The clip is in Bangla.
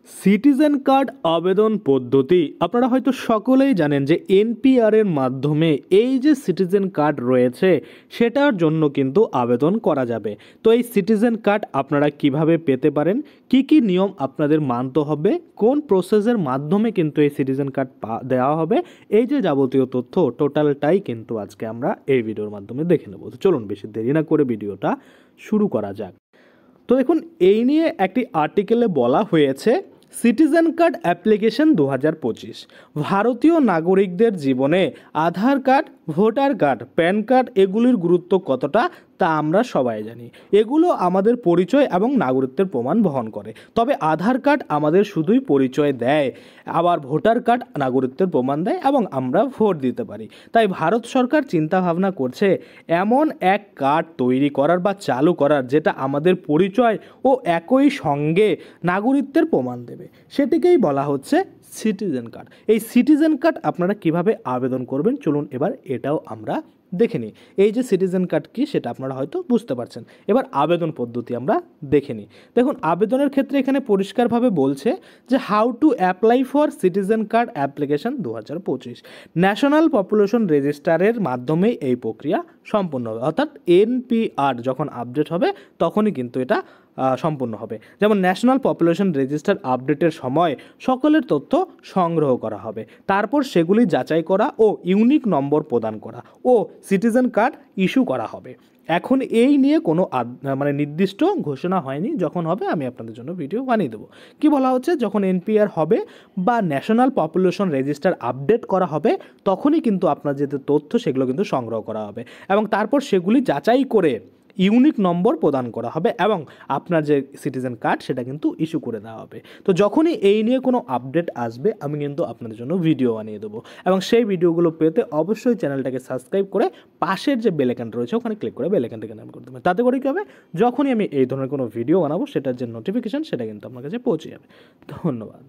সিটিজেন কার্ড আবেদন পদ্ধতি আপনারা হয়তো সকলেই জানেন যে এনপিআর এর মাধ্যমে এই যে সিটিজেন কার্ড রয়েছে সেটার জন্য কিন্তু আবেদন করা যাবে। তো এই সিটিজেন কার্ড আপনারা কিভাবে পেতে পারেন, কি কি নিয়ম আপনাদের মানতে হবে, কোন প্রসেসের মাধ্যমে কিন্তু এই সিটিজেন কার্ড দেওয়া হবে, এই যে যাবতীয় তথ্য টোটালটাই কিন্তু আজকে আমরা এই ভিডিওর মাধ্যমে দেখে নেব। তো চলুন বেশি দেরি না করে ভিডিওটা শুরু করা যাক। তো দেখুন, এই নিয়ে একটি আর্টিকেলে বলা হয়েছে সিটিজেন কার্ড অ্যাপ্লিকেশন 2025 ভারতীয় নাগরিকদের জীবনে Aadhaar card, voter card, PAN card এগুলির গুরুত্ব কতটা তা আমরা সবাই জানি। এগুলো আমাদের পরিচয় এবং নাগরিকত্বের প্রমাণ বহন করে। তবে আধার কার্ড আমাদের শুধুই পরিচয় দেয়, আবার ভোটার কার্ড নাগরিকত্বের প্রমাণ দেয় এবং আমরা ভোট দিতে পারি। তাই ভারত সরকার চিন্তা ভাবনা করছে এমন এক কার্ড তৈরি করার বা চালু করার যেটা আমাদের পরিচয় ও একই সঙ্গে নাগরিকত্বের প্রমাণ দেবে। সেটিকেই বলা হচ্ছে সিটিজেন কার্ড। এই সিটিজেন কার্ড আপনারা কিভাবে আবেদন করবেন চলুন এবার এটাও আমরা দেখে নিই। এই যে সিটিজেন কার্ড কি সেটা আপনারা হয়তো বুঝতে পারছেন। এবার আবেদন পদ্ধতি আমরা দেখে নিই। দেখুন, আবেদনের ক্ষেত্রে এখানে পরিষ্কারভাবে বলছে যে how to apply for citizen card application 2025 national population রেজিস্টারের মাধ্যমে এই প্রক্রিয়া সম্পন্ন হবে। অর্থাৎ এনপিআর যখন আপডেট হবে তখনই কিন্তু এটা সম্পূর্ণ হবে। যেমন ন্যাশনাল পপুলেশন রেজিস্টার আপডেটের সময় সকলের তথ্য সংগ্রহ করা হবে, তারপর সেগুলি যাচাই করা ও ইউনিক নম্বর প্রদান করা ও সিটিজেন কার্ড ইস্যু করা হবে। এখন এই নিয়ে কোনো নির্দিষ্ট ঘোষণা হয়নি, যখন হবে আমি আপনাদের জন্য ভিডিও বানিয়ে দেবো। কি বলা হচ্ছে, যখন এনপিআর হবে বা ন্যাশনাল পপুলেশন রেজিস্টার আপডেট করা হবে তখনই কিন্তু আপনার যে তথ্য সেগুলো কিন্তু সংগ্রহ করা হবে এবং তারপর সেগুলি যাচাই করে ইউনিক নম্বর প্রদান করা হবে এবং আপনার যে সিটিজেন কার্ড সেটা কিন্তু ইস্যু করে দেওয়া হবে। তো যখনই এই নিয়ে কোনো আপডেট আসবে আমি কিন্তু আপনাদের জন্য ভিডিও বানিয়ে দেবো এবং সেই ভিডিওগুলো পেতে অবশ্যই চ্যানেলটাকে সাবস্ক্রাইব করে পাশের যে বেল আইকনটা রয়েছে ওখানে ক্লিক করে বেল আইকনটাকে অন করে দেবেন। তাতে করে কী হবে, যখনই আমি এই ধরনের কোনো ভিডিও বানাবো সেটার যে নোটিফিকেশান সেটা কিন্তু আপনার কাছে পৌঁছে যাবে। ধন্যবাদ।